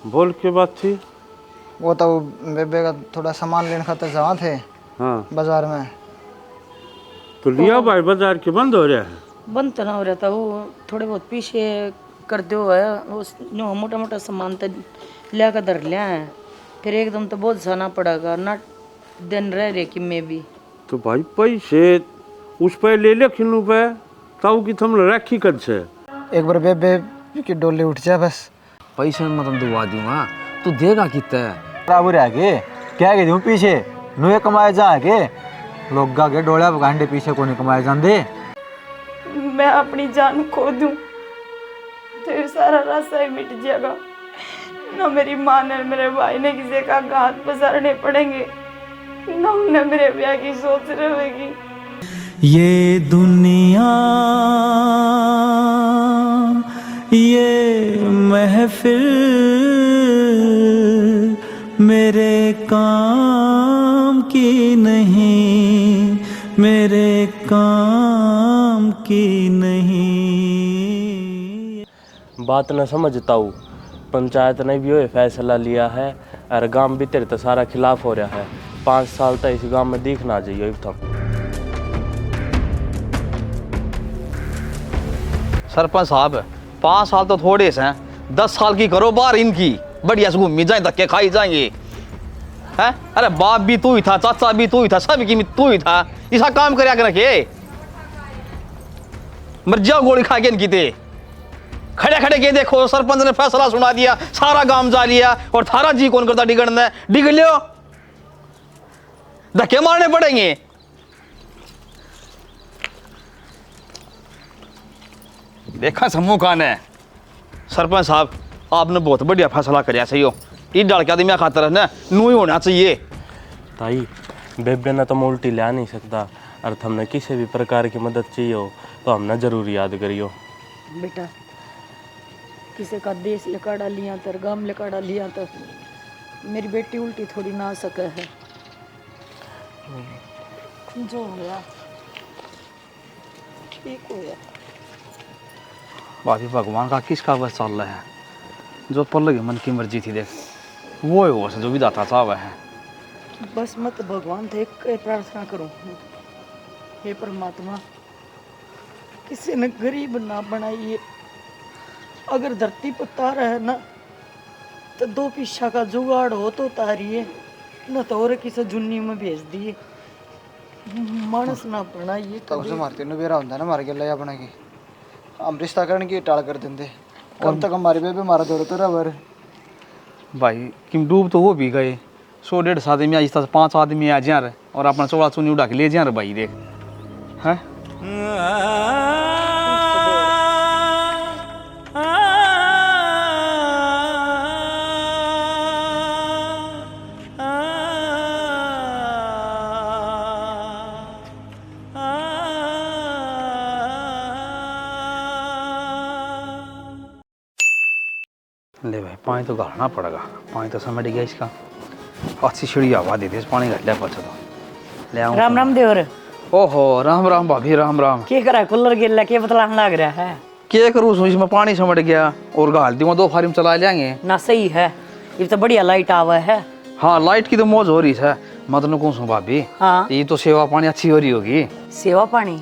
बोल के बात थी। वो तो बेबे का थोड़ा सामान लेने खातर जहाँ थे हाँ बाजार में। तो लिया भाई, बाजार के बंद हो रहा है। बंद तो ना हो रहा था, वो थोड़े बहुत पीछे कर दो है, वो मोटा मोटा सामान तो लिया कर धर लिया है, फिर एकदम तो बहुत जाना पड़ेगा ना, दिन रह रहे कि मैं भी। तो भाई पैसे उस पे ले ले खिलू पे ताऊ की थम रखी कर से। एक बार बेबे की डोली उठ जाए बस। पैसे में तुम दुआ दूंगा, तू देगा कितना? बराबर है के क्या कह दूं पीछे नुए कमाए जा के लोग गा के डोला घंटे पीछे को नहीं कमाए जाते। मैं अपनी जान खो दूं तो ये सारा रास्ता ही मिट जाएगा ना, मेरी माँ ने मेरे भाई ने किसी का हाथ पसारने पड़ेंगे ना, उन्हें मेरे ब्याह की सोच रहेगी। ये दुनिया ये महफिल मेरे काम की नहीं, मेरे काम की नहीं। बात न समझता हूँ, पंचायत ने भी वो फैसला लिया है और गांव भी तेरे तो सारा खिलाफ हो रहा है। 5 साल तक इस गांव में दिखना चाहिए था। सरपंच साहब 5 साल तो थोड़े से हैं, 10 साल की करो बार इनकी, बढ़िया से घूमी जाए, धक्के खाई जाएंगे हैं। अरे बाप भी तू ही था, चाचा भी तू ही था, सब की तू ही था, ऐसा काम कर रखे मर जाओ गोली खा के इनकी ते। खड़े खड़े के देखो सरपंच ने फैसला सुना दिया, सारा गांव जा लिया और थारा जी कौन करता डिगड़ना है, डिग लियो, धक्के मारने पड़ेंगे। देखा समूह कान है। सरपंच साहब आपने बहुत बढ़िया फैसला कराया, सही हो, ये डाल के आदमी खातर है ना नू ही होना चाहिए। ताई बेबे ने तो मैं उल्टी ला नहीं सकता, और हमने किसी भी प्रकार की मदद चाहिए हो तो हमने जरूर याद करियो। बेटा किसी का देश लेकर डालिया तो गांव लेकर डालिया तो मेरी बेटी उल्टी थोड़ी ना आ सके है, जो होया ठीक होया। भाभी भगवान का किसका बस चल रहा है, जो पल की मन की मर्जी थी देख वो है, वो जो भी दाता साहब है। बस मत भगवान थे एक प्रार्थना करो, हे परमात्मा किसी ने गरीब ना बनाइए, अगर धरती पर तारा है ना तो 2 पिस्सा का जुगाड़ हो तो तारिए, न तो और किसी जुन्नी में भेज दिए, मानस ना बनाइए। तो उसे मारते नु बेरा होता ना मार के ले अपना की हम रिश्ता करने की टाल कर देंगे, कब तक हमारे बेबे मारा दौड़ तो रबर। भाई किम डूब तो वो भी गए, 100-150 आदमी आज तक 5 आदमी आ जा रहे और अपना चौड़ा चुनी उड़ा के ले जा रहे भाई देख हैं। ले भाई पानी तो गालना पड़ेगा, पानी तो समेट गया इसका, अच्छी सीढ़ी हवा दे दे पानी घट लिया पचा तो ले आऊं। राम राम देवर। ओहो राम राम भाभी राम राम। क्या करा कूलर गिर के बतलाने लग रहा है? क्या करूँ इसमें पानी समेट गया और गाल दी 2 फारिम चला लेंगे ना, सही है, ये तो बढ़िया लाइट आवा है। हाँ लाइट की तो मौज हो रही है, मतलब कौन सू भाभी। हाँ ये तो सेवा पानी अच्छी हो रही होगी। सेवा पानी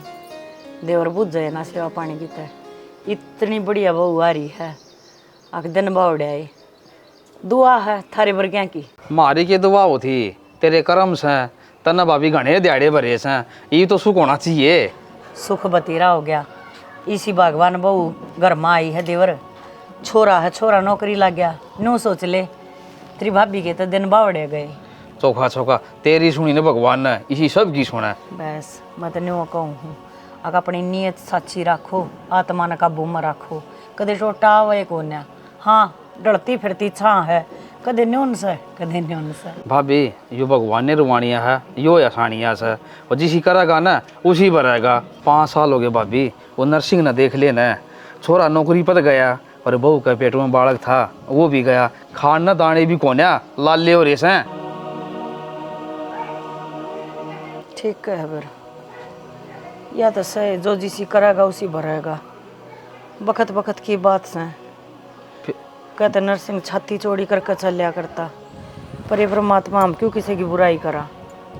देवर बुझ जाए ना, सेवा पानी की तो इतनी बढ़िया बहू आ रही है, आख दिन बावड़े दुआ है थारे वर्गिया की। मारी की दुआ होती तेरे कर्म से तना भाभी घने दिहाड़े भरे से, ये तो सुख होना चाहिए। सुख बतीरा हो गया, इसी भगवान बहू घर में आई है देवर, छोरा है, छोरा नौकरी लग गया, नो सोच ले तेरी भाभी के तो दिन बावड़े गए। चौखा चौखा तेरी सुनी ने भगवान ने, इसी सब की सुना। बस मैं तो न्यू कहूँ अगर अपनी नीयत सच्ची रखो, आत्मा ने काबू में रखो, कदे टोटा आवे को न। हाँ डरती फिरती छाँ है, कदे न्यून से कदे न्यून से। भाभी यो भगवान ने रुवानिया है, यो आसानिया से, और जिसी करेगा ना उसी भरेगा। 5 साल हो गए भाभी, वो नर्सिंग ने देख लेना, छोरा नौकरी पर गया और बहू के पेट में बालक था वो भी गया, खाना दाने भी कोन्या लाले और रेस हैं। ठीक है फिर, या तो सही जो जिसी करेगा उसी भरेगा, बखत बखत की बात से। कहते नरसिंह छाती चौड़ी करके चल लिया करता, पर ये परमात्मा हम क्यों किसी की बुराई करा।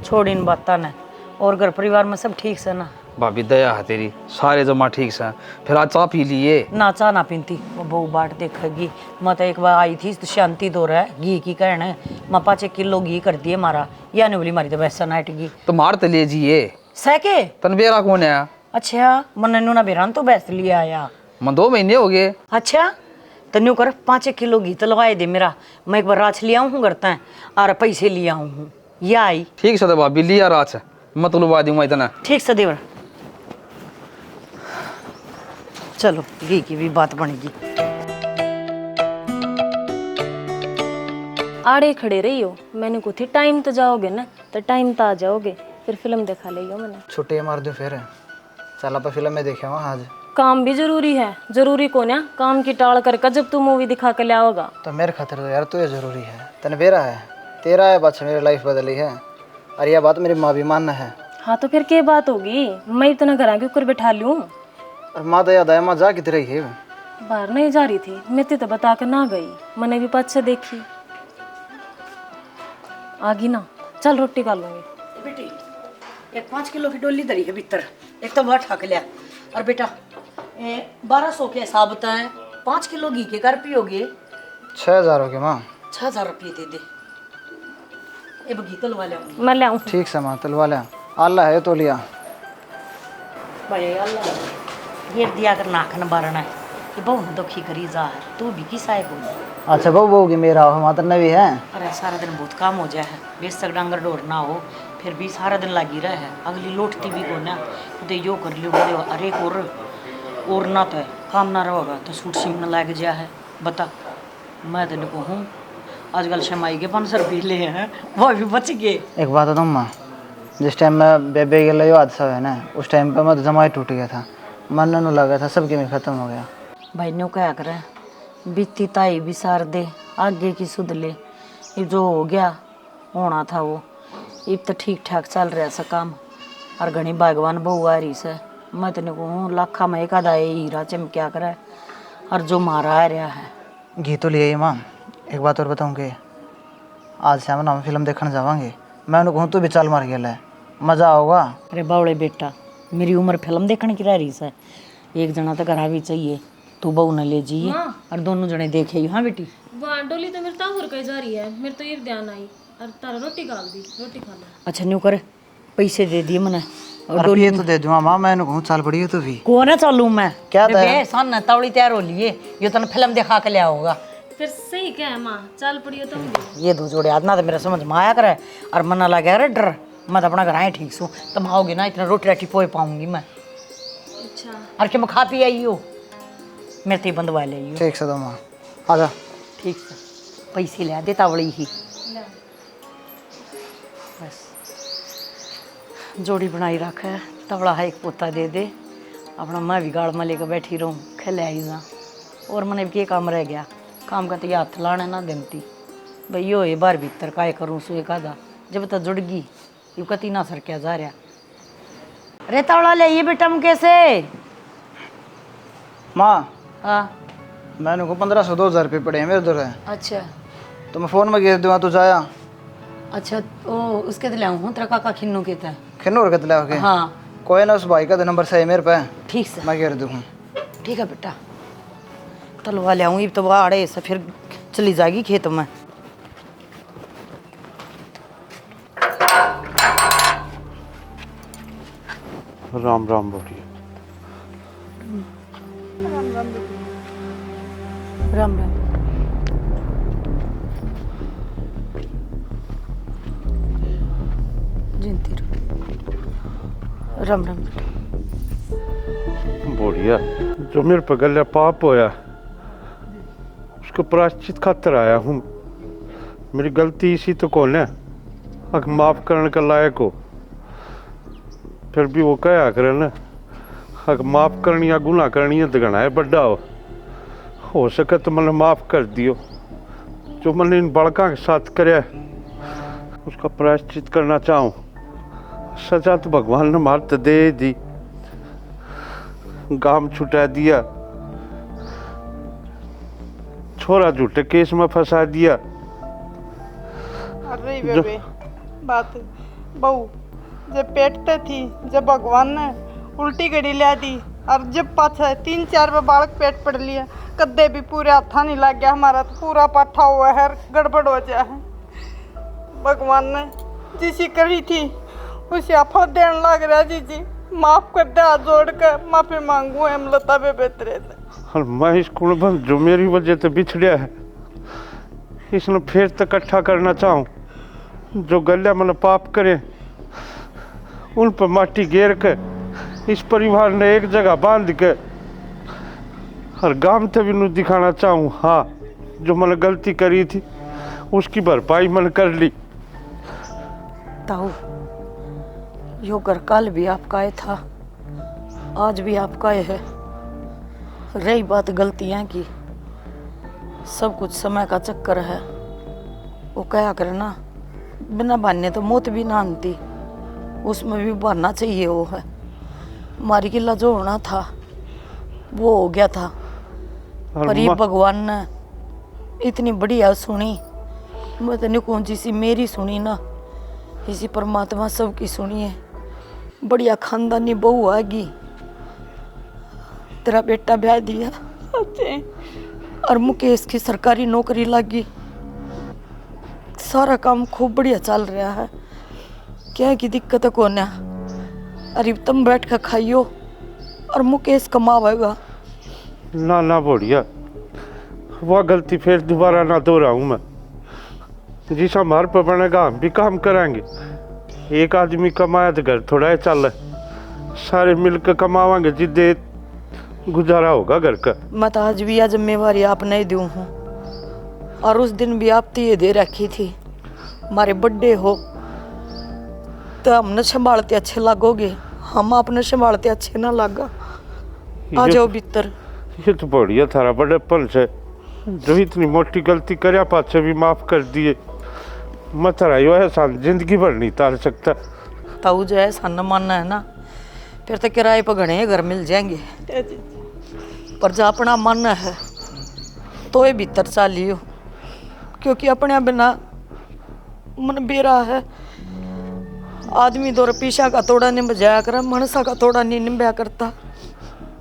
छोड़ इन बातों ने। और घर परिवार में सब ठीक से ना? भाभी दया है तेरी, सारे जमा ठीक से। फिर आज चाह पी लिए? ना चाह ना पीती, वो बहू बाट देखेगी। मैं तो एक बार आई थी तो शांति दो रहा है घी की कहने, मैं 5 किलो घी कर दिए मारा, या नहीं बोली मारी तो वैसा नाइट घी तो मार तो ले जिए सके। तनबेरा कौन है? अच्छा मन ना बेरान तो बैस लिया आया, मैं 2 महीने हो गए। अच्छा तन्यू कर 5 किलो घी तो लगवाए दे मेरा, मैं एक बार राछ लिया हूँ करता है और पैसे लिया हूँ। या आई ठीक से भाभी लिया रात से, मैं तो लुबा दूंगा इतना। ठीक से देवर, चलो घी की भी बात बनेगी। आड़े खड़े रही हो, मैंने को थी टाइम तो जाओगे ना, तो टाइम तो आ जाओगे, फिर फिल्म दिखा ले मैंने। छुट्टी मार दूँ फिर? चल आप फिल्म में देखे वहाँ आज। काम भी जरूरी है, जरूरी कौन है काम की टाल करके जब तू मूवी दिखा के ले आओगा। तो मेरे खातिर तो यार तू ये जरूरी है, तनबेरा है तेरा है, बात मेरी लाइफ बदली है, और यह बात मेरी माँ भी मानना है। हाँ तो फिर क्या बात होगी, मैं इतना घर के ऊपर बैठा लूँ। और माँ तो याद आया, माँ जा कितनी रही है? बाहर नहीं जा रही थी, मैं तो बता कर ना गई, मैंने भी पाँच से देखी आगी ना। चल रोटी खा लूंगी। बेटी एक 5 किलो की डोली धरी है भीतर, एक तो बहुत ठक लिया। और बेटा 1200 के हिसाब बताए, 5 किलो घी के कर पियोगे? 6000 हो गए माँ। 6000 रुपये दे दे। ये घी तलवा ले मैं ले आऊँ। ठीक से माँ तलवा लिया, आल्ला है तो लिया। भाई अल्लाह ये दिया कर नाक न बारना है कि बहु न दुखी करी जा है, तू भी किस आए बोल। अच्छा बहू बहू की मेरा हो मातर ने भी है। अरे सारा दिन बहुत काम हो जाए है, बेस तक डांगर डोर ना हो, फिर भी सारा दिन लगी रहे है, अगली लौटती भी को ना तो यो कर लियो बोले। अरे और ना तो है काम ना रहोगा तो सूट सीम न लग जा है। बता मैं तेन को हूँ आजकल शमाई के 500 रुपये ले हैं, वो भी बच गए। एक बात बताऊँ माँ, जिस टाइम मैं बेबे के लिए हादसा है ना, उस टाइम पे मैं तो जमाई टूट गया था, मन न लगा था, सबके में ख़त्म हो गया। भाई न्यू क्या करे, बीती ताई भी सार दे, आगे की सुध ले। ये जो हो गया होना था वो, अब तो ठीक ठाक चल रहा सा काम, और घनी भगवान बहू आ रही से। मैं तेने को हूँ लाखा में एक आधा हीरा चमक्या करे, और जो मारा आ रहा है। घी तो लिए माँ, एक बात और बताऊँगी, आज से हम फिल्म देखने जावांगे, मैं उन्हें कहूँ तू भी चाल मार गया है, मज़ा होगा। अरे बावड़े बेटा मेरी उम्र फिल्म देखने की रह रही से, एक जना तो घर भी चाहिए, तू बहू न ले जाइए और दोनों जने देखे। हाँ बेटी वाह डोली तो मेरे ताहुर कहीं जा रही है, मेरे तो ये ध्यान आई और तारा रोटी खा दी, रोटी खा लो। अच्छा न्यू कर पैसे दे दिए मैंने, और और ये तो दे दूँ माँ, मैं उन्हें कहूँ चाल पड़ी है तू भी। कौन है चालू मैं क्या था? सन तावड़ी तैयार हो लिए, ये तो फिल्म दिखा के लिया होगा। फिर सही क्या है माँ, चल पड़ी हो तुम भी। ये 2 जोड़े हाथ ना तो मेरा समझ में आया करे, और मन ना लगे अरे डर, मैं तो अपना घर आए ठीक सू, तुम आओगे ना इतना रोटी राटी पोए पाऊंगी मैं। अच्छा और क्या मैं खा पी आई हो, मेरे ते बंदवा ले आइयो। ठीक से दो माँ, आजा। ठीक से पैसे ले दे तावड़ी ही, बस जोड़ी बनाई रख है, तवड़ा है एक पोता दे दे, अपना मैं भी गाड़ में लेकर बैठी रहूँ, खेले आई जा। और मैंने भी काम रह गया, काम का तो हाथ लाने ना देती भाई, यो ये बार भीतर काय करूँ सो एक आधा, जब तक जुड़ गई यू कती ना सर क्या जा रहा। अरे तवड़ा ले ये बेटा मुँह कैसे। माँ हाँ मैंने को 1500-2000 रुपये पड़े हैं मेरे उधर है, अच्छा तो मैं फ़ोन में गिर दूँगा तो जाया। अच्छा ओ उसके तो ले आऊँ तेरा काका खिन्नू के था। खिन्नूर के तला के हाँ कोई ना, उस भाई का तो नंबर सही है मेरे पे, ठीक से मैं गिर दूँ। ठीक है बेटा, तलवा ले आऊँगी तो वह आड़े से फिर चली जाएगी खेत में। राम राम बोलिए। राम राम। जिंती रहो। राम राम बेटा। बोलिया जो मेरे पर गले पाप होया उसको प्रायश्चित खातर आया हूँ। मेरी गलती इसी तो कौन है, अगर माफ़ करने का लायक हो फिर भी वो क्या करे ना, अगर माफ़ करनी या गुनाह करनी है तो घना है बड्डा हो सके तो मैंने माफ़ कर दियो। जो मैंने इन बड़का के साथ करे उसका प्रायश्चित करना चाहूँ। सजा तो भगवान ने मार तो दे दी, गाम छुटा दिया, छोरा झूठे केस में फंसा दिया। अरे बेबे बात बहू जब पेटते थी, जब भगवान ने उल्टी घड़ी ला दी, और जब पाछा 3-4 में बालक पेट पड़ लिया, कद्दे भी पूरे हाथा नहीं लग गया, हमारा तो पूरा पाठा हुआ है, गड़बड़ हो जाए है। भगवान ने जिसी करी थी उसे आफत देने लग रहा। जी माफ कर दे, हाथ जोड़ कर माफी मांगू हम लता बेबे तेरे से। और मैं इस कुर्बान जो मेरी वजह से बिछड़िया है, इसने फिर तो इकट्ठा करना चाहूँ। जो गलिया मैंने पाप करे उन पर माटी घेर कर इस परिवार ने एक जगह बांध के और गांव थे भी नू दिखाना चाहूँ। हाँ, जो मैंने गलती करी थी उसकी भरपाई मैंने कर ली। ताऊ यो घर कल भी आपका ही था, आज भी आपका ही है। रही बात गलतियां की, सब कुछ समय का चक्कर है। वो क्या करना, बिना बहाने तो मौत भी ना आती, उसमें भी बहाना चाहिए। वो है मारी किला जो होना था वो हो गया था, पर ये भगवान ने इतनी बढ़िया सुनी। मैं तो नहीं कौन सी मेरी सुनी ना, इसी परमात्मा सबकी सुनी है। बढ़िया खानदानी बहू आएगी, तेरा बेटा ब्याह दिया और मुकेश की सरकारी नौकरी लगी, सारा काम खूब बढ़िया चल रहा है। क्या की दिक्कत है कौन है? अरे तुम बैठ कर खाइयो और मुकेश कमावेगा। ना ना बढ़िया, वह गलती फिर दोबारा ना दोहराऊं मैं। जिस हमारे पर बनेगा हम भी काम करेंगे। एक आदमी कमाया तो घर थोड़ा है चल, सारे मिलकर कमावांगे, जिद्दे गुजारा होगा घर का। मैं तो आज भी यह जिम्मेवारी आप नहीं दूँ हूँ, और उस दिन भी आप ये दे रखी थी हमारे बर्थडे हो तो हमने संभालते अच्छे लगोगे, हम आपने संभालते अच्छे ना लगा। आ जाओ भीतर। ये तो बढ़िया थारा बड़ेपन से, जो इतनी मोटी गलती करया पाछे भी माफ कर दिए। मैं थारा यो एहसान जिंदगी भर नहीं तार सकता। ताऊ जो है सन मानना है ना, फिर तो किराए पर घने घर मिल जाएंगे, पर जो अपना मन है तो ये भीतर चालियो, क्योंकि अपने बिना मन बेरा है। आदमी दौर पीछा का तोड़ा नहीं बजाया कर, मनसा का तोड़ा नहीं निभाया करता।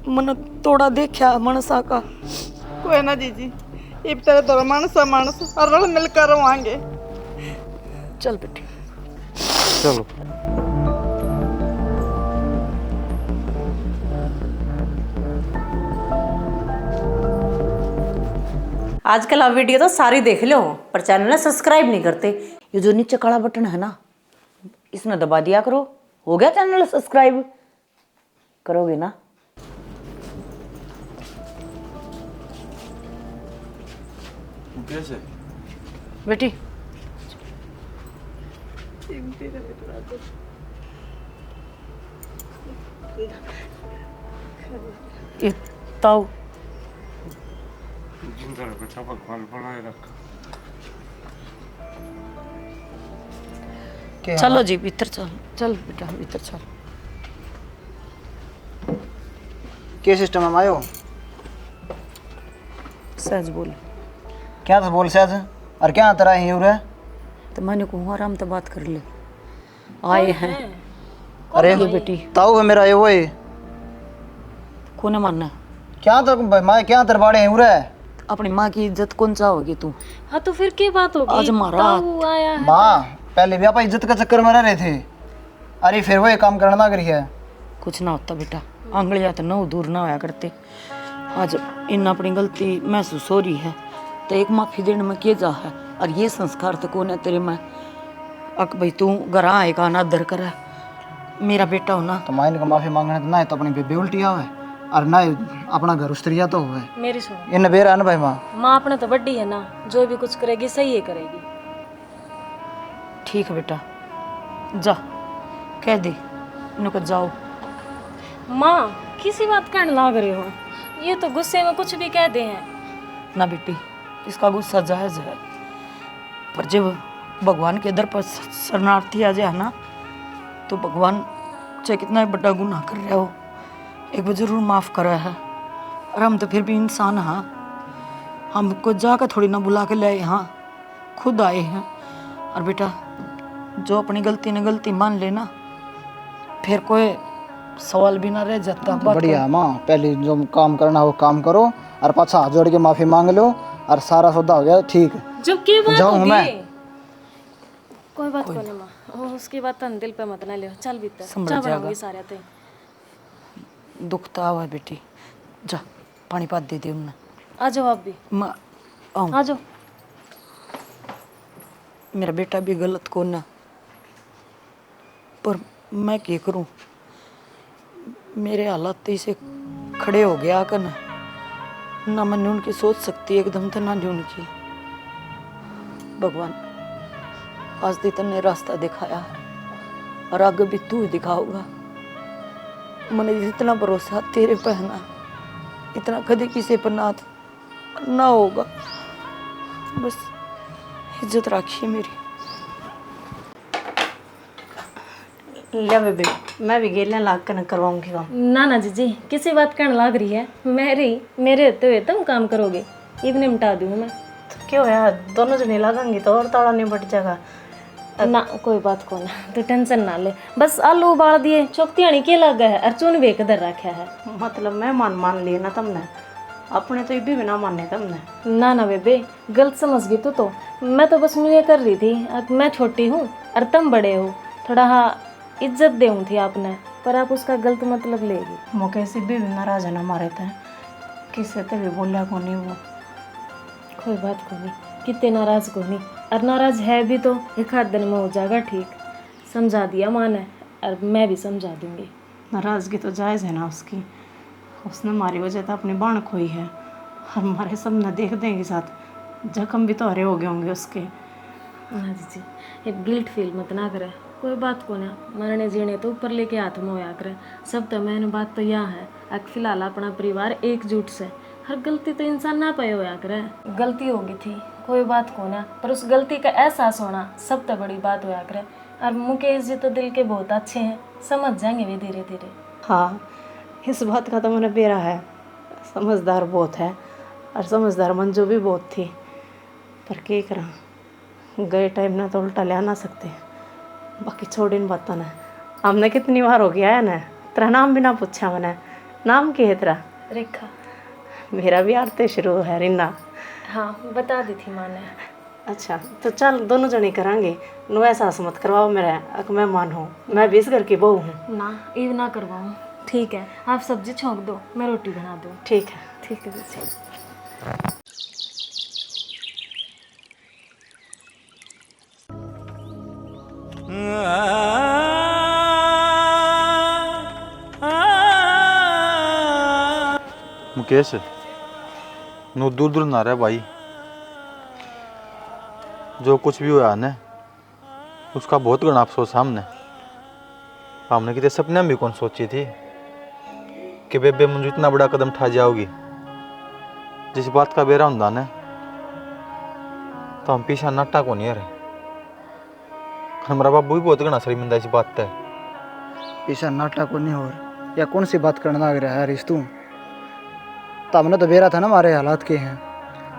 मन तोड़ा देखा मनसा का कोई ना जीजी, इब तेरे दौर मनसा मानस और रल मिलकर रवांगे। चल बेटी चलो। आजकल आप वीडियो तो सारी देख लो, पर चैनल ने सब्सक्राइब नहीं करते। ये जो नीचे काला बटन है ना, इसमें दबा दिया करो, हो गया चैनल सब्सक्राइब। करोगे ना? कैसे बेटी ये ताऊ जिंदा रह बेटा, भगवान बनाए रखा। चलो जी भीतर चल, चल बेटा भीतर चल। क्या सिस्टम है मायो? सहज बोल। क्या था बोल सहज? और क्या तेरा ही हो रहा है? तो मैंने कहूँ आराम तो बात कर ले, आए हैं। अरे ये बेटी ताऊ है मेरा, ये वो है। कौन मानना? क्या तो मैं क्या दरबाड़े हो रहा है? अपनी माँ की इज्जत कौन चाहोगी तू? हाँ तो फिर क्या बात होगी? आज हमारा ताऊ आया है। माँ पहले भी आप इज्जत का चक्कर में रह रहे थे, अरे फिर वो ये काम करना ना करी है। कुछ ना होता बेटा, आंगलियाँ तो नौ दूर ना होया करते। आज इन अपनी गलती महसूस हो रही है तो एक माफ़ी देने में किए जा है, और ये संस्कार तो कौन है तेरे में? अक भाई तू घर आएगा ना दर कर, मेरा बेटा हो ना। तो माँ इनका माफी मांगना तो ना है तो अपनी बेबे उल्टी आवे, और ना अपना घर उस्तरिया तो हुए। मेरी सुनो, इन बेरा है ना भाई माँ। माँ अपने तो बड्डी है ना, जो भी कुछ करेगी सही है करेगी। ठीक है बेटा, जा कह दे इनको जाओ। माँ किसी बात कहने लाग रहे हो, ये तो गुस्से में कुछ भी कहते हैं। ना बेटी, इसका गुस्सा जायज़ है, पर जब भगवान के दर पर शरणार्थी आ जाए ना, तो भगवान चाहे कितना ही बड़ा गुनाह कर रहा हो, एक बार जरूर माफ़ करा है। और हम तो फिर भी इंसान हाँ, हमको जाकर थोड़ी ना बुला के ले आए, यहाँ खुद आए हैं। और बेटा जो अपनी गलती ने गलती मान लेना, फिर कोई सवाल भी ना रह जाता। बात बढ़िया है माँ, पहले जो काम करना हो काम करो और पाछा हाथ जोड़ के माफी मांग लो और सारा सौदा हो गया ठीक है। जब की बात जाऊँ होगी मैं? कोई बात को नहीं माँ, उसकी बात तो दिल पे मत ना ले। चल भीतर संभल चाय जाएगा। बनाऊंगी सारे ते। दुख तो आवा है बेटी, जा पानी पात दे दे उन्हें। आ जाओ आप भी, मैं आऊँ? आ जाओ। मेरा बेटा भी गलत को ना, पर मैं क्या करूं, मेरे हालात इसे खड़े हो गया कर ना मैंने उनकी सोच सकती एकदम तो ना नहीं उनकी। भगवान आज दी तन्ने रास्ता दिखाया और आगे भी तू ही दिखाओगा। मैंने जितना भरोसा तेरे पे है ना, इतना कभी किसी पर ना होगा। बस इज्जत राखिए मेरी। ले बेबी, मैं भी गेले लाग कर करवाऊंगी काम। ना ना जीजी, किसी बात करने लाग रही है? मेरे होते हुए तुम काम करोगे, इवने मिटा दूँ मैं। तो क्यों यार, दोनों जने लागेंगे तो और ताड़ा नहीं बट जाएगा। ना कोई बात को ना, तू टेंशन ना ले। बस आलू उबाल दिए, चौकतियाणी के लग गए है और चून भी कदर रखा है। मतलब मैं मान लिए ना तुमने, अपने तो ये भी ना माने तुमने। ना ना बेबे, गलत समझ गई तू तो। मैं तो बस ये कर रही थी, अब मैं छोटी हूँ और तुम बड़े हो, थोड़ा इज्जत देऊँ थी आपने, पर आप उसका गलत मतलब लेगी। मौके से भी नाराज है ना मारे थे, किससे तो भी बोलिया को नहीं वो। कोई बात को नहीं, कितने नाराज को नहीं, और नाराज है भी तो एक आध दिन में हो जाएगा ठीक। समझा दिया माँ ने और मैं भी समझा दूंगी। नाराज़गी तो जायज़ है ना उसकी, उसने हमारी वजह तो अपनी बाण खोई है, हमारे सब न देख देंगे साथ, जख्म भी तो हरे हो गए होंगे उसके। हाँ जी, एक गिल्ट फील मत ना करे, कोई बात को ना, मरने जीने तो ऊपर लेके हाथ में होया करे। सब तो मैंने बात तो यह है अब फिलहाल अपना परिवार एकजुट से, हर गलती तो इंसान ना पाए होया करे। गलती होगी थी कोई बात को ना, पर उस गलती का एहसास होना सब तो बड़ी बात होया करे। और मुकेश जी तो दिल के बहुत अच्छे हैं, समझ जाएंगे वे धीरे धीरे। हाँ, इस बात का तो मैंने बेरा है, समझदार बहुत है और समझदार मंजू भी बहुत थी, पर क्या करा, गए टाइम ना तो उल्टा ले आ ना सकते। बाकी छोड़ इन बातों ने, हमने कितनी बार हो गया है ना, तेरा नाम भी ना पूछा मैंने, नाम क्या है तेरा? रेखा। मेरा भी आरते शुरू है रिना। हाँ बता दी थी माँ ने। अच्छा तो चल दोनों जने करांगे, नो एहसास मत करवाओ मेरा, अक मैं मान हूँ, मैं भी इस घर की बहू हूँ ना, ईव ना करवाऊँ। ठीक है, आप सब्जी छोंक दो, मैं रोटी बना दूँ। ठीक है। ठीक है जी। मुकेश नु दूर दूर ना रहे भाई, जो कुछ भी हुआ ना उसका बहुत गणा अफसोस हमने कितने सपने में भी कौन सोची थी कि बेबे मुझे इतना बड़ा कदम उठा जाओगी। जिस बात का बेरा होंदा ना तो हम पीछा नाटा को नहीं रहे। हमारा बाबू भी बहुत गणा शर्मिंदा इस बात पे। पीछा नाटा को नहीं हो या कौन सी बात करना लग रहा है रिश्तू, तो हमने तो बेरा था ना हमारे हालात के हैं,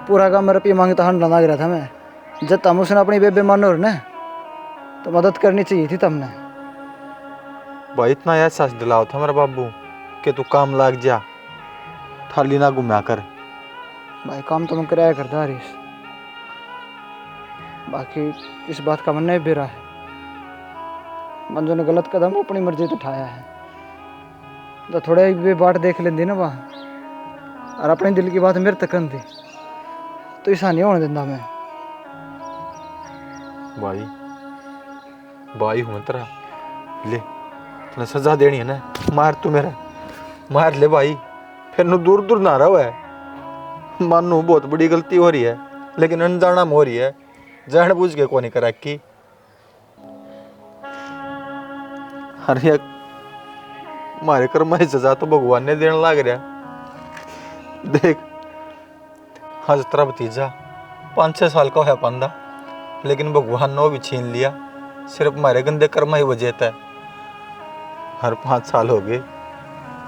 पूरा काम रुपये मांगे तो हंड लगा रहा था मैं, जब तम उसने अपनी बेबे मानो ना तो मदद करनी चाहिए थी तुमने। भाई इतना एहसास दिलाओ था मेरा बाबू कि तू काम लाग जा, थाली ना घुमा कर। भाई काम तो मैं कराया करता हरीश, बाकी इस बात का मन नहीं बेरा है, मंजू ने गलत कदम अपनी मर्जी से उठाया है, तो थोड़े भी बाट देख लेंदी ना वहाँ और अपने दिल की बात मेरे तक थी तो ऐसा नहीं होने देता मैं। भाई हूँ तेरा, ले तूने सजा देनी है ना, मार तू मेरा मार ले भाई, फिर नु दूर दूर ना रहो है। मानू बहुत बड़ी गलती हो रही है लेकिन अनजाना में हो रही है, जान बूझ के को नहीं करा की। अरे मारे कर्म की सजा तो भगवान ने देने लग रहा। देख आज तेरा भतीजा 5-6 साल का है पांदा, लेकिन भगवान ने वो भी छीन लिया, सिर्फ हमारे गंदे कर्म ही वजह था। हर 5 साल हो गए,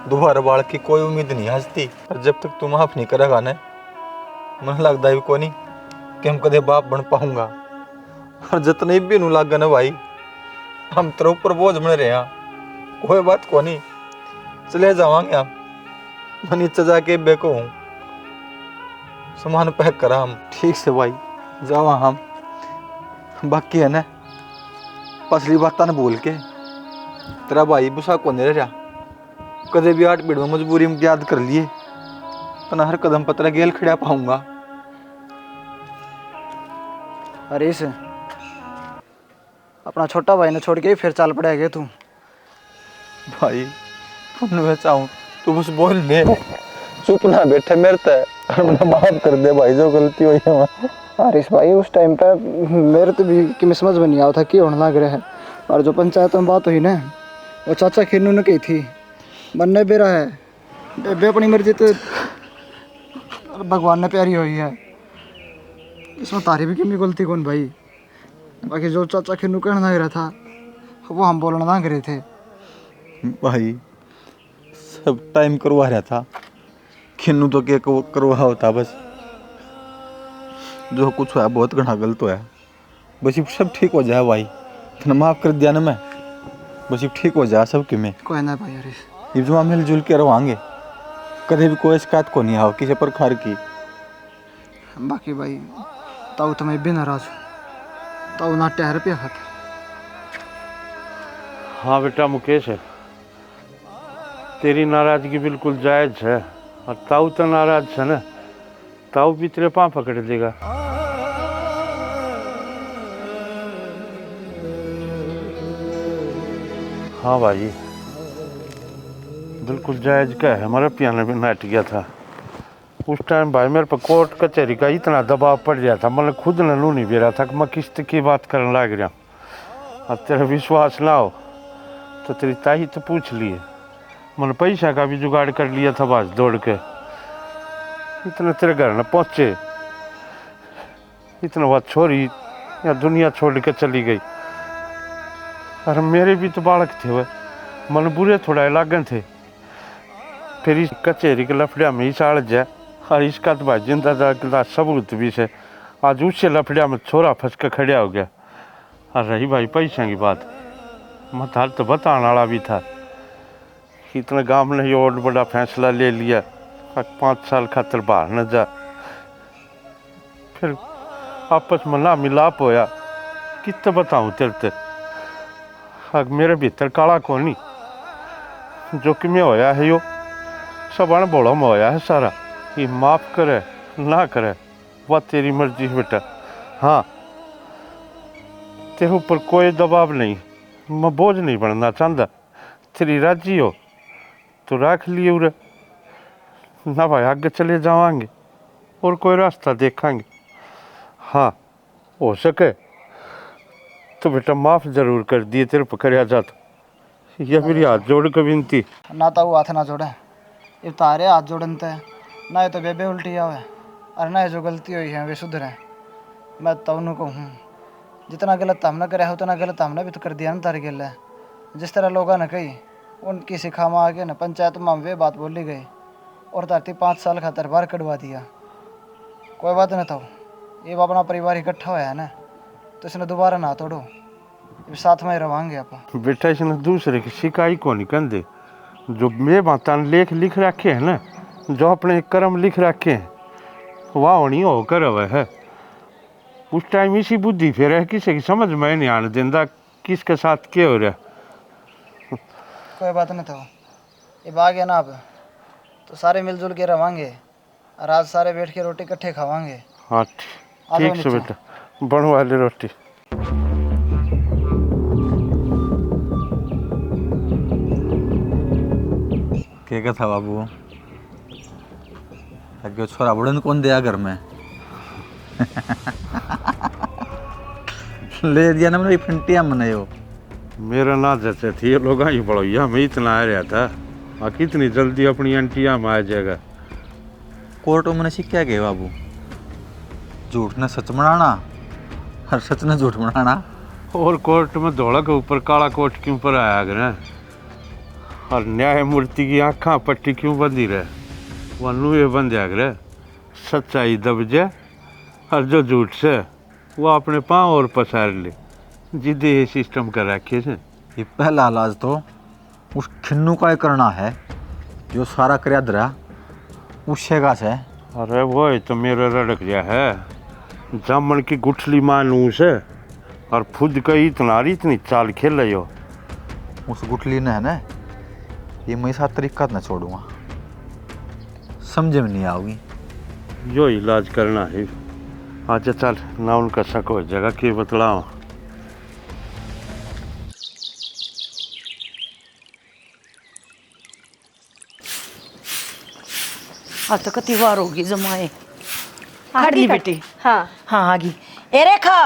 दोबारा बाढ़ की कोई उम्मीद नहीं हंसती, और जब तक तू माफ नहीं करेगा ना मन लगता भी कोनी कि हम कदे बाप बन पाऊंगा। और जितने भी नू लागा ना भाई, हम तेरे ऊपर बोझ बन रहे हैं। कोई बात कोनी, चले जावांगे हम। मैं नीचे जाके बेको हूँ, सामान पैक करा हम। ठीक से भाई, जावा हम। बाकी है ना, पसली बात ना बोल के, तेरा भाई बुसा को नहीं रहा। कदे भी आठ पीड़ में मजबूरी में याद कर लिए, तना हर कदम पर तेरा गेल खड़ा पाऊंगा। अरे इस अपना छोटा भाई ने छोड़ के ही फिर चाल पड़ेगा तू। भाई मैं चाहूँ तू बस बोल ले, चुप ना बैठे मेरे ते, और मुझे माफ कर दे भाई जो गलती हुई है। हरीश भाई उस टाइम पे मेरे तो भी कि समझ में नहीं आया था कि होने लग रहा है। और जो पंचायत में बात हुई ना, वो चाचा खिन्नू ने कही थी बनने बेरा है, बेबे अपनी मर्जी तो भगवान ने प्यारी हुई है, इसमें तारी भी क्यों गलती कौन भाई। बाकी जो चाचा खिन्नू कहने लग रहा था वो हम बोलना ना करे थे। भाई सब टाइम करवा रहा था, खिन्नू तो क्या करवा होता। बस जो कुछ हुआ बहुत घना गलत हुआ, बस ये सब ठीक हो जाए भाई। तने माफ कर दिया ना मैं, बस ये ठीक हो जाए सब कि मैं कोई ना भाई हरीश, ये जो मिलजुल के रवांगे, कभी भी कोई शिकायत को नहीं आओ किसी प्रकार की। बाकी भाई ताऊ तुम्हें भी नाराज हो, ताऊ ना टहर पे हाथ। हाँ बेटा मुकेश है, तेरी नाराजगी बिल्कुल जायज़ है। और ताऊ तो नाराज है ना, ताऊ भी तेरे पाँव पकड़ देगा। हाँ भाई बिल्कुल जायज़ क्या है, हमारा पियानो भी नाट गया था उस टाइम भाई। मेरे पर कोर्ट कचहरी का इतना दबाव पड़ गया था, मतलब खुद न लू नहीं दे रहा था कि मैं किस्त की बात करने लग रहा। अब तेरा विश्वास ना हो तो तेरी ताई तो पूछ लिए, मैंने पैसा का भी जुगाड़ कर लिया था बस दौड़ के। इतना तेरे घर न पहुँचे, इतना बात छोरी या दुनिया छोड़ के चली गई। अरे मेरे भी तो बालक थे वह, मन बुरे थोड़ा लागन थे। फिर इस कचहरी के लफड़िया में ही साड़ जाए, और इसका तो भाई जिंदा सबूत भी से। आज उससे लफड़िया में छोरा फंस के खड़ा हो गया। और रही भाई पैसा की बात, मैं थाल तो बताने वाला भी था कि इतना गांव ने और बड़ा फैसला ले लिया, 5 साल खातर बाहर न जा। फिर आपस में ना मिलाप होया, कितना बताऊँ तेरे ते। मेरे भीतर काला कोनी, जो कि मैं होया है यो सब अणबोलों में होया है सारा। ये माफ़ करे ना करे वह तेरी मर्जी है बेटा। हाँ तेरे ऊपर कोई दबाव नहीं, मैं बोझ नहीं बनना चाहता। तेरी राजी हो तो रख लिए उरे, ना भाई आगे चले जावांगे और कोई रास्ता देखांगे। हाँ हो सके तो बेटा माफ़ ज़रूर कर दिए, तेरे पर करया जाता। यह मेरी हाथ जोड़ के विनती। ना ताऊ हाथ ना जोड़े, ये तारे हाथ जोड़नते हैं ना, ये तो बेबे उल्टी आवे और ना ये जो गलती हुई है वे सुधरे। मैं ताऊ को हूँ, जितना गलत हमने करे है उतना गलत हमने भी तो कर दिया ना तारे गिल। जिस तरह लोगों ने कही उनकी सिखा में आके ना पंचायत में वे बात बोली गई और धरती 5 साल खातर बाहर कटवा दिया। कोई बात नहीं ताऊ, ये अपना परिवार इकट्ठा होया है ना, तो इसने दोबारा ना तोड़ो, साथ में रवांगे आप। बेटा इसने दूसरे की शिकाई को नहीं कर दे। जो मेरे माता ने लेख लिख रखे हैं ना, जो अपने कर्म लिख रखे हैं वह होनी होकर हुआ है। उस टाइम इसी बुद्धि फिर है, किसी की समझ में नहीं आने देता किसके साथ क्या हो रहा। कोई बात नहीं था, ये आ गया ना आप तो सारे मिलजुल के रवांगे और आज सारे बैठ के रोटी इकट्ठे खावांगे। हाँ ठीक से बेटा, बनवा ले रोटी। क्या था बाबू, अगे छोरा बड़न कौन दिया घर में ले दिया ना मेरी फंटिया मनायो। मेरा ना जैसे थी ये लोग ही बड़ोया मैं इतना आ रहा था, और कितनी जल्दी अपनी अंटिया में आ जाएगा। कोर्ट में मैंने सीखा गया बाबू, झूठ ने सच बनाना और सच ने झूठ बनाना। और कोर्ट में धोला के ऊपर काला कोट क्यों पर आया करे, और न्यायमूर्ति की आँखा पट्टी क्यों बंदी रहे, वनू ये बंद करे। सच्चाई दब जाए और जो झूठ से वो अपने पाँव और पसार ले। जिदे ये सिस्टम कर रखे से। ये पहला इलाज तो उस खिन्नू का ही करना है जो सारा कर्या दरा उससे का से। अरे वो तो मेरा रड़क गया है। जामन की गुठली मानू से और खुद का इतनी चाल खेल रही हो। उस गुठली ने है ना, ये मैं साथ तरीका ना छोड़ूंगा, समझ में नहीं आओगी। जो इलाज करना है अच्छा चल ना उनका शक हो जाएगा कि बतलाओ। आज तो कति बार होगी जमाए। खड़ी बेटी। हाँ हाँ आगी। ए रेखा,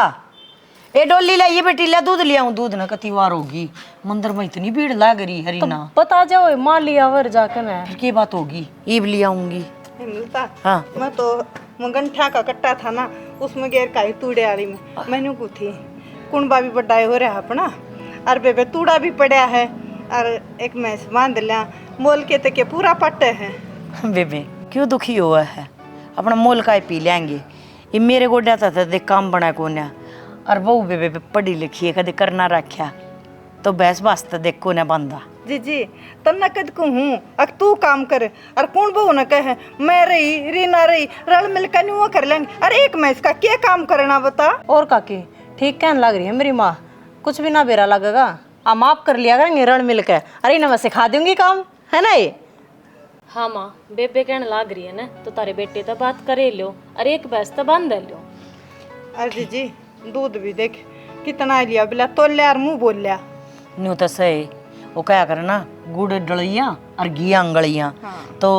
ए डोली लाइए बेटी, ले दूध ले आऊं। दूध ना कति बार होगी, मंदिर में इतनी भीड़ लग रही हरी ना। बता जाओ माँ लिया वर जाकर है। फिर की बात होगी, ईब ले आऊंगी। मिलता हाँ मैं तो मंगनठा का कट्टा था ना, उसमें गैर का तूड़े आली में मैंने को थी कुंबा भी बड्डाए हो रहा अपना, और बेबे तूड़ा भी पड़ा है, और एक मैस बांध लिया मोल के तक पूरा पट्टे है। बेबे क्यों दुखी हुआ है, अपना मोल का ही पी लेंगे। ये मेरे गोड्या था देख काम बना कोन्या, और वो बेबे पढ़ी लिखी है, कदे करना रखा तो बहस वास्ते देख कोन्या बंदा। जी जी तब न कद को हूँ अक तू काम करे, और कौन बहु न कहे मैं रही रीना रही रल मिल कर नहीं वो कर लेंगे। अरे एक मैस का क्या काम करना बता। और काकी ठीक कहने लग रही है मेरी माँ, कुछ भी ना बेरा लगेगा, आप माफ कर लिया करेंगे रण मिल के। अरे ना मैं सिखा दूंगी काम, है ना ये। हाँ माँ, बेबे कहने लाग रही है ना, तो तारे बेटे तो बात करे लो, अरे एक भैंस तो बांध लो। अरे जी दूध भी देख कितना लिया, बिला तो लिया और मुँह बोल लिया। न्यू तो सही, वो क्या करे ना, गुड़ डलियाँ और घी अंगलियाँ। तो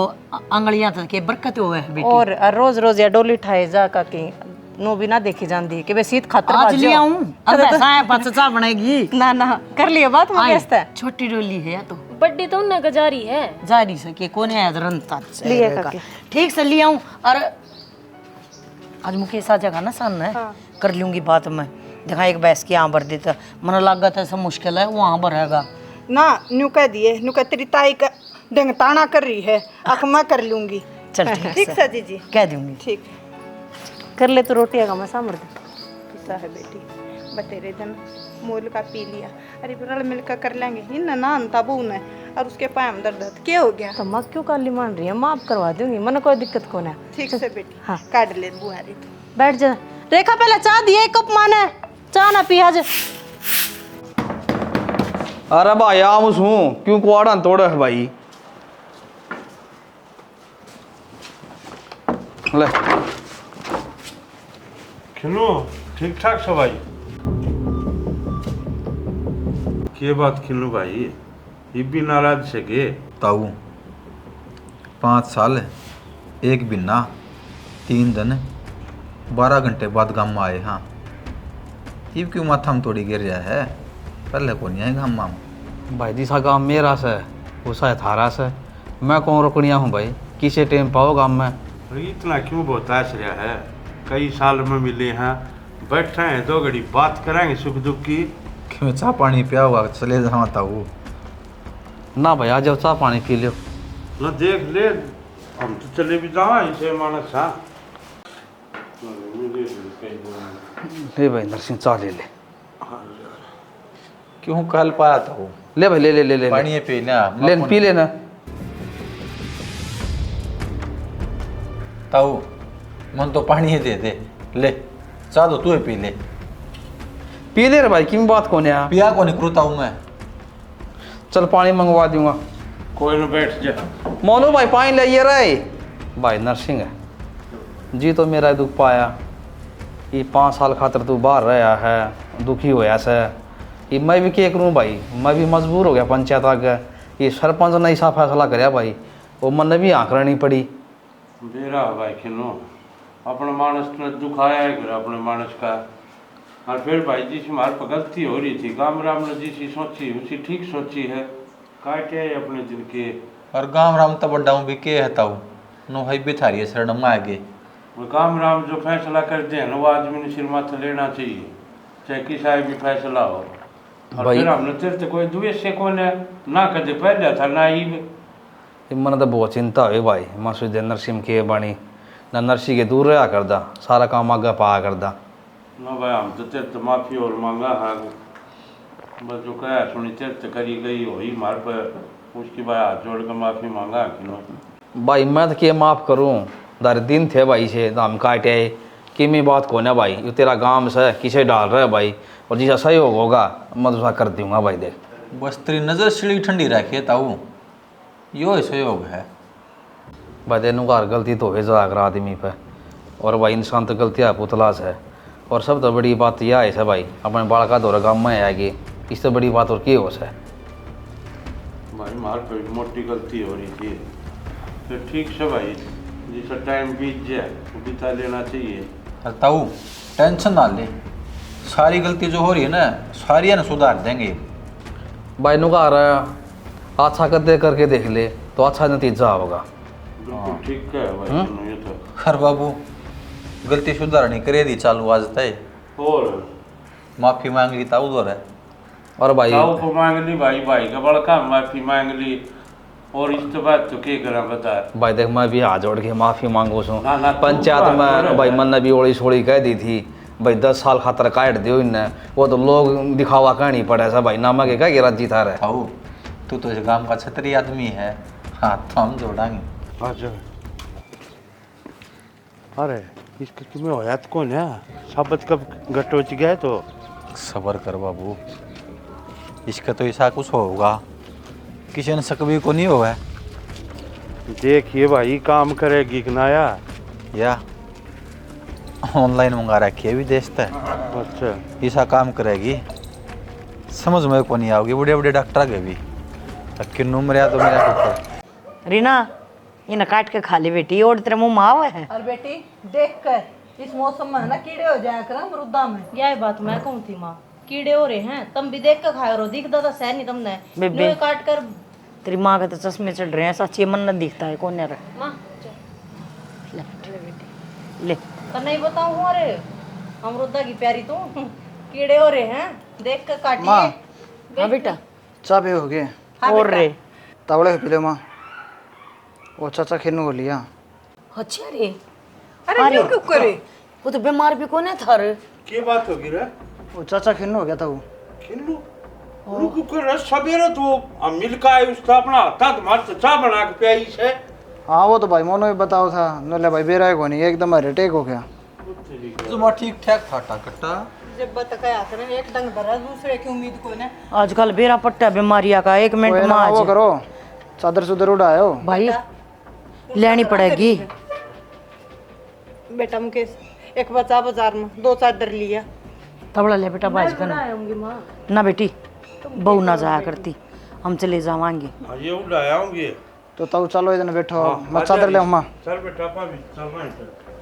अंगलियाँ तो के बरकत हुए है बेटी। और रोज रोज या डोली ठाए जा काकी नो भी ना देखी जाती कि वे सीत खातर आज ले आऊं, अब ऐसा है पचचा बनेगी। ना ना कर लिया बात में व्यस्त है। छोटी डोली है तो बड्डी तो उन्हें गजारी है, जा नहीं सके कौन है रंता लिए काकी। ठीक से ले आऊं। और आज मुकेश आ जाएगा ना सामने, कर लूंगी बात में। देखा एक बैस की यहाँ भर देता, मन लागत है सब मुश्किल है, वहाँ भरेगा ना न्यू कह दिए, न्यू कह तेरी ताई का डंगताना कर रही है, अक मैं कर लूंगी। चल ठीक सा जी जी कह दूंगी। ठीक कर ले तो रोटी का मैं सामर दे। किस्सा है बेटी बतेरे जन मोल का पी लिया, अरे रल मिल कर लेंगे इन ना अंता बू ने, और उसके पायम दर्द क्या हो गया। तो माँ क्यों काली मान रही है, माफ करवा दूंगी, मन कोई दिक्कत कौन है। ठीक से बेटी हाँ। काट ले बुआरी तो। बैठ जा रेखा, पहले चाय दिए एक कप माने, चाय ना पी आज। अरे भाई आम हूँ क्यों कुआड़ा तोड़ा है भाई। ले खिलो ठीक ठाक सब भाई। के बात खिलो भाई, ये भी नाराज से के ताऊ 5 साल एक बिना 3 दिन 12 घंटे बाद गाँव में आए। हाँ ये क्यों माथा में थोड़ी गिर रहा है, पहले को नहीं आए गाँव में। भाई जिसा काम मेरा से उसा है थारा से, मैं कौन रुकनिया हूँ भाई, किसे टाइम पाओ काम में। अरे इतना क्यों बतास रहा है, कई साल में मिले हैं, बैठे हैं 2 घड़ी बात कराएंगे सुख दुख की। क्यों चाह पानी पिया हुआ चले जाओ ताऊ। ना भाई आ जाओ चाह पानी पी लो। ना देख ले हम तो चले भी जावा इसे मानस। हाँ ले भाई नरसिंह चाह ले ले। क्यों कल पाया ताऊ, ले भाई ले ले ले ले पानी पी ना ले पी लेना। ताऊ मन तो पानी दे दे, ले चाह दो तू ही पी ले। पी ले रे भाई, क्यों बात कौन है। पिया को नहीं करूँ ताऊ मैं। चल पानी मंगवा दूंगा। कोई ना बैठ जा। मोनू भाई पानी लाइए रे। भाई नरसिंह है जी, तो मेरा दुख पाया, ये 5 साल खातर तू बाहर रहा है, दुखी होया से ये मैं भी क्या करूँ भाई, मैं भी मजबूर हो गया पंचायत आगे। ये सरपंच ने ऐसा फैसला कराया भाई, वो मन भी आँख रहनी पड़ी। मेरा भाई खिलो अपने मानस ने दुखाया है घर अपने मानस का, और फिर भाई जी से हमारे पर गलती हो रही थी, गाँव राम ने जिसी सोची उसी ठीक सोची है, काटे है अपने दिन के। और गाँव राम तो बड्डा भी के है ताऊ, नो है बिथारी है शरण में आगे। काम राम जो फैसला करते हैं ना वो आदमी ने सिर माथे लेना चाहिए, चाहे किसा भी फैसला हो। और भाई फिर हमने तेरे तो कोई द्वेष से कौन है ना, कदे पहले था ना ही। मन तो बहुत चिंता हुई भाई, मैं सोचे नरसिंह के बाणी न नरसी के दूर रहा करदा, सारा काम आगे पाया करदा। ना भाई हम तो तेरे तो माफी और मांगा है, बस जो कहा सुनी तेरे तो करी गई हो ही मार पर, उसकी भाई हाथ जोड़ कर माफी मांगा कि नो। भाई मैं तो क्या माफ़ करूँ, दर दिन थे भाई से दाम काटे कि मैं बात को ना भाई, ये तेरा काम से किसे डाल रहा है भाई, और जिसा सहयोग होगा मैं दूसरा कर दूंगा भाई। देख बस तेरी नज़र सिड़ी ठंडी रखे ताऊ, यो सहयोग है। भाई तेनों का गलती तो हो जाकर आदमी पे, और भाई इंसान तो गलतियाँ पुतला से है। और सब तो बड़ी बात यह है से भाई अपने बालका दौरा गाँव में आएगी, इससे बड़ी बात और क्या हो से। भाई मार पर मोटी गलती हो रही थी, तो ठीक से भाई जिसका टाइम बीत जाए वो बिता लेना चाहिए। अरे ताऊ टेंशन ना ले, सारी गलती जो हो रही है ना सारी है ना सुधार देंगे। भाई नु कहा रहा अच्छा करके देख ले तो अच्छा नतीजा होगा। बिल्कुल ठीक है भाई तुमने ये तो। खैर बाबू गलती सुधारनी करे दी चालू आज तय, और माफी मांग ली ताऊ दो है। और भाई ताऊ को मांग ली, भाई भाई का बड़का माफी मांग ली, और इस तो बात तो क्या करा बता। भाई देख मैं भी हाथ जोड़ के माफ़ी मांगू छूँ। ना, ना, तू पंचायत बात में करे भाई भाई। मन ने भी ओड़ी सोड़ी कह दी थी भाई 10 साल खातर काट दियो इनने, वो तो लोग दिखावा कहनी पड़े सा भाई, नामा के क्या राजी था रहे। ताऊ तू तो इस गांव का छतरी आदमी है, हाँ तो हम जोड़ांगे। अच्छा अरे इसका क्यों होया तो कौन है, साबत कब गटोच गया तो। सबर कर बाबू, इसका तो ऐसा कुछ होगा किसी ने सकवी को नहीं हुआ है। देखिए भाई काम करेगी कि नाया। या ऑनलाइन मंगा रखी है विदेश से, अच्छा ऐसा काम करेगी समझ में को नहीं आओगी। बड़े बड़े डॉक्टर के भी किन्नू मरिया तो मेरा ऊपर। रीना इन्हें काट के खा ले बेटी, और तेरे मुंह में आवे है। और बेटी देख कर इस मौसम में है ना कीड़े हो जाया कर मरुदा में। यह बात मैं कहूँ थी माँ, कीड़े हो रहे हैं, तुम भी देख कर खाए रहो, दिखता था सह नहीं तुमने। बेबे। लो काट कर तेरी माँ के तो चश्मे चढ़ रहे हैं, सच्ची मन न दिखता है कौन है। माँ ले तो नहीं बताऊँ अरे अमरुदा की प्यारी तू कीड़े हो रहे हैं देख कर काटिए। माँ हाँ बेटा। चाय पे हो गए और रे तवड़े पी लो माँ, वो चाचा खिन्नू को लिया। अच्छा रे, अरे क्यों क्यों करे वो तो बीमार भी कौन है था रे। क्या बात होगी रे। वो चाचा खिन्नू हो गया था वो। खिल्लू रुक कर सवेरे तो हम मिल का आए उसका अपना हाथा तुम्हारे चाय बना के पियाई से। हाँ वो तो भाई मोनो भी बताओ था, नोले भाई बेरा को नहीं एकदम अटैक हो गया। तो ठीक ठाक फाटा कट्टा जब बताया करें एक डंग भरा दूसरे की उम्मीद को ना। आजकल बेरा पट्टा बीमारिया का 1 मिनट कोई में ना वो आज करो, चादर सुदर उड़ायो भाई लेनी पड़ेगी। बेटा मुकेश एक बचा बाजार में 2 चादर लिया। तबड़ा ले बेटा बाज कर ना बेटी, बहू ना जाया करती, हम चले जावांगे। हाँ ये उड़ाया होंगे तो तब चलो इधर बैठो, हाँ, मैं आजा चादर ले रे। माँ। चल बेटा पापी चल मैं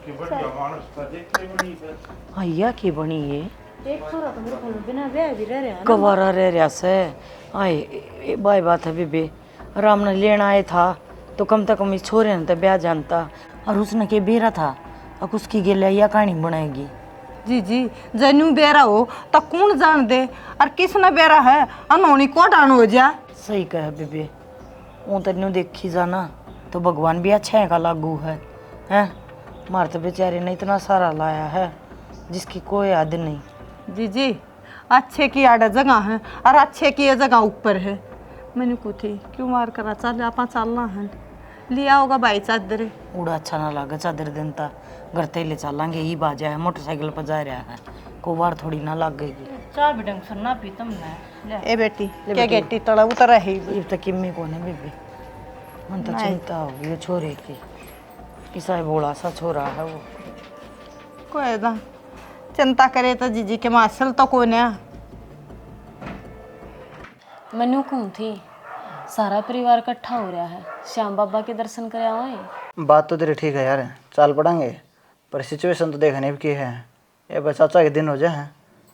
कि बढ़िया मानस का देखने बनी है। हैया की बनी ये एक छोरा तो मेरे को बिना ब्याह भी रह रहे हैं। कवारा रह रहा से आए बाई बात है बेबे, राम ने लेना आया था तो कम से कम इस छोरे ने तो ब्याह जानता, और उसने के बेरा था अब उसकी गेलिया या कहानी बनाएगी। जी जी जनु बेरा हो तो कौन जान दे, और किसने बेरा है अनोनी को डान हो जा। सही कहे बेबे, वो तेन देखी जाना तो भगवान भी अच्छा है का लागू है हैं। मार तो बेचारे ने इतना सारा लाया है जिसकी कोई याद नहीं। जी जी अच्छे की आड़ा जगह है और अच्छे की ये जगह ऊपर है। मैंने को थी क्यों मार करा चल आप चलना है लिया होगा भाई चादर। उड़ा अच्छा ना लगे चादर दिन ता घर ते ले चलेंगे ही बाजा है, मोटरसाइकिल पर जा रहा है, को बार थोड़ी ना लगेगी। चाय भी ढंग से ना पी तुमने। ए बेटी क्या गेटी तड़ा उतर है ये तो किम्मी को ने बेबे, मन तो चिंता हो ये छोरे की, किसा बोला सा छोरा है वो। कोई ना चिंता करे तो जीजी के मासल तो कौन है। मनु कहूँ थी सारा परिवार इकट्ठा हो रहा है, श्याम बाबा के दर्शन कर आए। बात तो तेरी ठीक है यार, चाल पड़ेंगे पर सिचुएशन तो देखने भी की है। ये बस चाचा के दिन हो जाए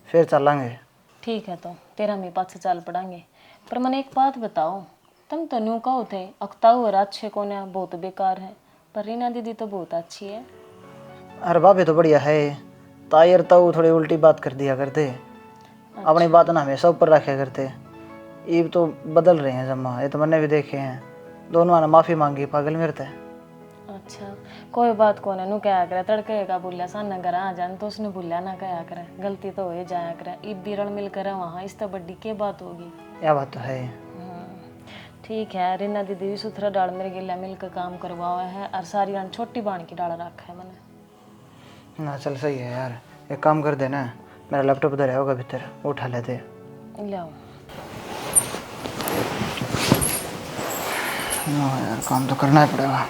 फिर चलेंगे। ठीक है तो तेरा मेरे पास से चाल पड़ांगे, पर मैंने एक बात बताओ, तुम तो न्यू कहो थे अक्ताऊ और अच्छे को ना बहुत बेकार है, पर रीना दीदी तो बहुत अच्छी है। अरे बाबे तो बढ़िया है, तायर तो थोड़ी उल्टी बात कर दिया करते, अपनी बात ना हमेशा ऊपर रखा करते। ये तो बदल रहे हैं जम्मा, ये तो मैंने भी देखे हैं, दोनों ने माफ़ी मांगी पागल मेरे थे। अच्छा कोई बात को नु क्या करे, तड़के का बोलिया सान घर आ जान तो उसने बोलिया ना क्या करे, गलती तो हो जाया करे। ईद भी रल मिल कर वहाँ, इस तो बड़ी के बात होगी। यह बात तो है। ठीक है, रीना दीदी भी सुथरा डाल मेरे गिला मिलकर काम करवाया है और सारी रान छोटी बाण की डाल रखा है मैंने। ना चल सही है यार, एक काम कर देना, मेरा लैपटॉप उधर होगा भीतर, वो उठा लेते। ले आओ। हाँ यार, काम तो करना ही पड़ेगा।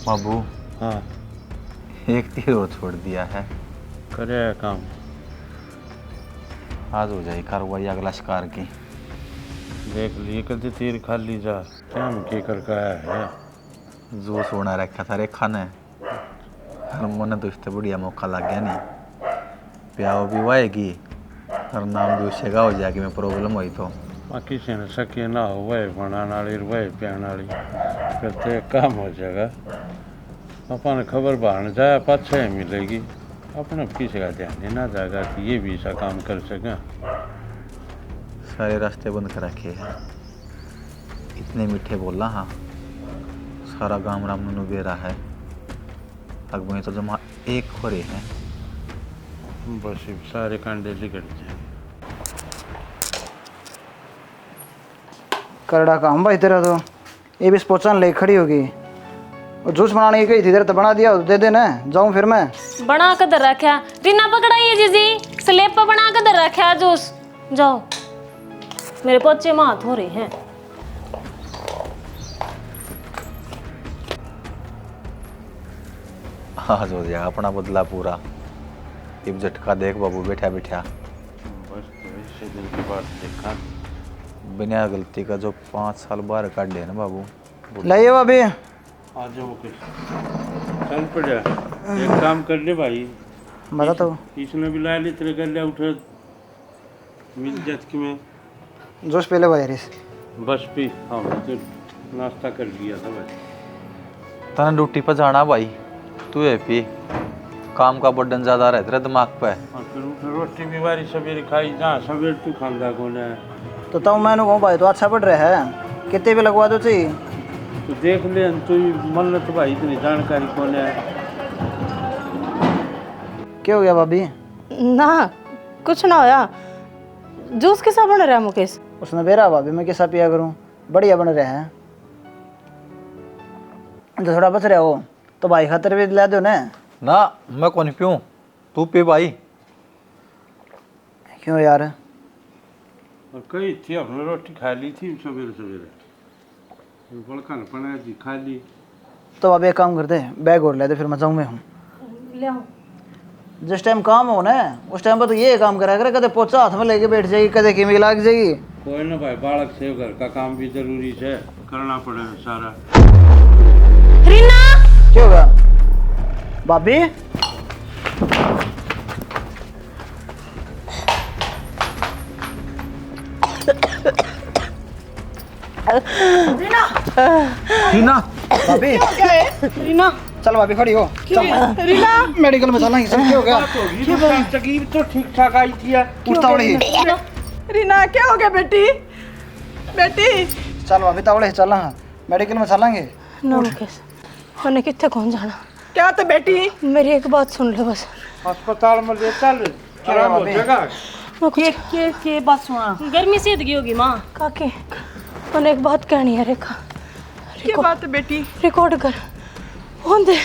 बाबू हाँ एक तीर और छोड़ दिया है, करे काम। आज हो जाए कार्रवाई अगला शिकार की। देख लिए कभी तीर खाली जा टाइम की करके आया है। जो सोना रखा था रे खाने, हर मन तो इससे बढ़िया मौका लग गया नहीं। प्याओ भी वाएगी और नाम भी उससे हो जाएगी। मैं प्रॉब्लम हुई तो किसी ने सकी ना हो, वह बनाने वाली वह प्याने वाली, फिर तो एक काम हो जाएगा। अपन खबर बाहर जाए पाछे मिलेगी, अपने किसी का ध्यान ही ना जाएगा कि ये भी ऐसा काम कर सकें। सारे रास्ते बंद कर रखे हैं। इतने मीठे बोला हाँ, सारा गांव राम नु बेरा है। अगबई तो जमा एक हो रहे हैं। बस सारे कांडे लिकट जाए। करड़ा काम भाई तेरा तो, ये भी पहुँचाने ले खड़ी होगी। और जूस बनाने की कही थी, तेरे तो बना दिया, दे देना। जाऊँ फिर मैं बना कर दर रखा रीना, पकड़ाइए जीजी, स्लेब पर बना कर दर रखा जूस। जाओ, मेरे पोचे में हाथ हो रहे हैं। आज हो जाएगा अपना बदला पूरा। इब झटका देख बाबू बैठा बैठा। बस तो इसी दिन की बात देखा। बिना गलती का जो 5 साल बाहर काट लिया ना बाबू। लाइए अभी। आज वो चल पड़ा, एक काम कर ले भाई। बता तो, इसने भी ला ली तेरे गले उठे मिल जात की में जोश पहले भाई रिस। बस भी हाँ तो नाश्ता कर लिया था भाई। तना ड्यूटी पर जाना भाई, तू है पी। काम का बर्डन ज्यादा रहे तेरे दिमाग पे। और फिर रोटी भी बारी सवेरे खाई जा, सवेरे तू खांदा कौन है? तो तब मैंने कहूँ भाई तो अच्छा पड़ रहा है, कितने भी लगवा दो चाहिए। तो देख ले तू मन तो भाई इतनी जानकारी कौन है? क्या हो गया भाभी? ना कुछ ना होया। जूस कैसा बन रहा है मुकेश? उसने बेरा भाभी मैं कैसा पिया करूँ, बढ़िया बन रहा है। जो थोड़ा बच रहा हो तो भाई खातर भी ला दो ना। ना मैं कौन पीऊँ, तू पी भाई। क्यों यार? और कही थी अपने रोटी खा ली थी सवेरे सवेरे, बड़का न पड़ा जी खा ली। तो अब एक काम करते, बैग और ले दे, फिर मैं जाऊँ। मैं हूँ ले आओ। जिस टाइम काम हो ना उस टाइम पर तो ये काम करा करे, कदे पोचा हाथ में लेके बैठ जाएगी, कदे कीमी लाग जाएगी। कोई ना भाई, बालक से घर का काम भी जरूरी है, करना पड़ेगा सारा। रीना क्या होगा भाभी? रीना भाभी रीना चल भाभी खड़ी हो, रीना मेडिकल में चलेंगे। सब क्या हो गया? तकलीफ तो ठीक ठाक आई थी यार। उठता उड़ी। रीना क्या हो गया बेटी? बेटी चल भाभी तावड़े चल, मेडिकल में चलेंगे। ना मुकेश, मैंने कितने कौन जाना। क्या तो बेटी? मेरी एक बात सुन ले बस। अस्पताल में ले चल, आराम हो जाएगा। के बात सुना? गर्मी से दगी होगी माँ। काके मैंने एक बात कहनी है रेखा। क्या बात है बेटी? रिकॉर्ड कर फोन दे।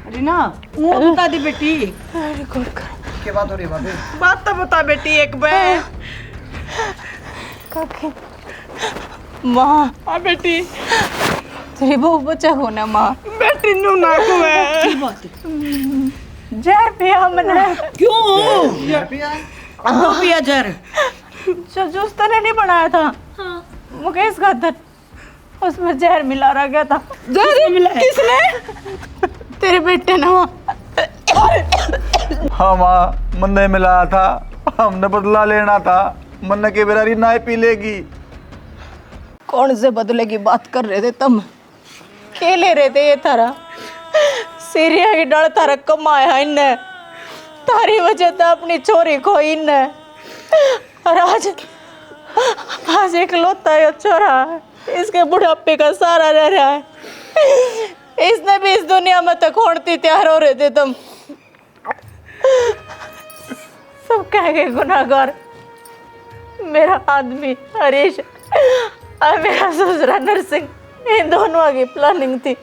रीना मुंह बता दी बेटी। रिकॉर्ड कर। क्या बात हो रही है भाभी? बात तो बता बेटी एक बार। काके माँ। हाँ बेटी। तेरी बहू बच्चा हो ना माँ। बेटी नू ना को है। जहर पिया हमने। क्यों पिया जहर? जूस तो नहीं बनाया था। हाँ। मुकेश खातर उसमें जहर मिला रह गया था। जहर मिला? किसने? तेरे बेटे ने। हाँ माँ, मन ने मिलाया था, हमने बदला लेना था। मन के बेरा रीना ही पी लेगी। कौन से बदले की बात कर रहे थे तुम? के ले रहे थे ये थारा? सीरिया की डर थारा कमाया इनने, तारी वजह से अपनी छोरी खोई इनने, और आज इकलौता ये छोरा इसके बुढ़ापे का सहारा रह रहा है। इसने भी इस दुनिया में तो खोड़ती तैयार हो रहे थे तुम। सब कह गए गुनाहगार, मेरा आदमी हरीश और मेरा ससुरा नरसिंह, इन दोनों की प्लानिंग थी।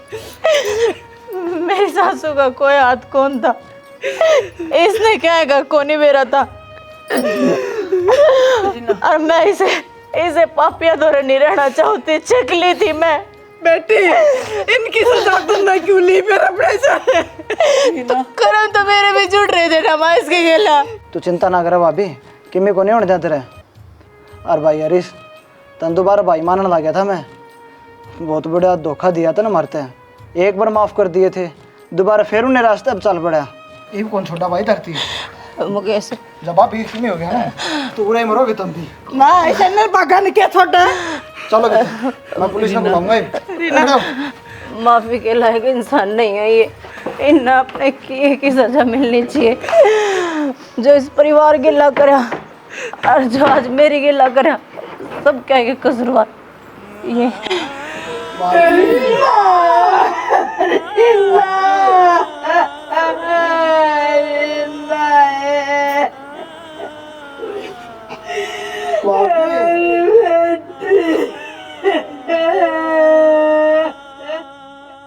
मेरी सासू का कोई हाथ कौन था? इसने कहेगा कौन ही मेरा था, और मैं इसे पापिया दौरे नहीं रहना चाहती, चिकली थी मैं। बेटी, इनकी सजा तुमने क्यों ली फिर अपने साथ? तो करम तो मेरे भी जुड़ रहे थे ना माँ इसके गेला। तू चिंता ना करे भाभी, कि मैं को नहीं होने देते रहे। और भाई हरीश, तन दोबारा भाई मानने लग गया था मैं। बहुत बड़ा धोखा दिया था ना मारते हैं, एक बार माफ़ कर दिए थे, दोबारा फिर उन्हें रास्ते अब चल पड़ा। ये कौन छोटा भाई धरती मुकेश, जब आप बीच में हो गया ना तो पूरा ही मरोगे तुम भी। माँ ऐसे नहीं पकाने क्या छोटा? चलो बेटा, मैं पुलिस में बुलाऊंगा। माफी के लायक इंसान नहीं है ये, इन्हें अपने किए की सजा मिलनी चाहिए। जो इस परिवार गिला करा और जो आज मेरी गिला करा, सब क्या के कसूरवार ये।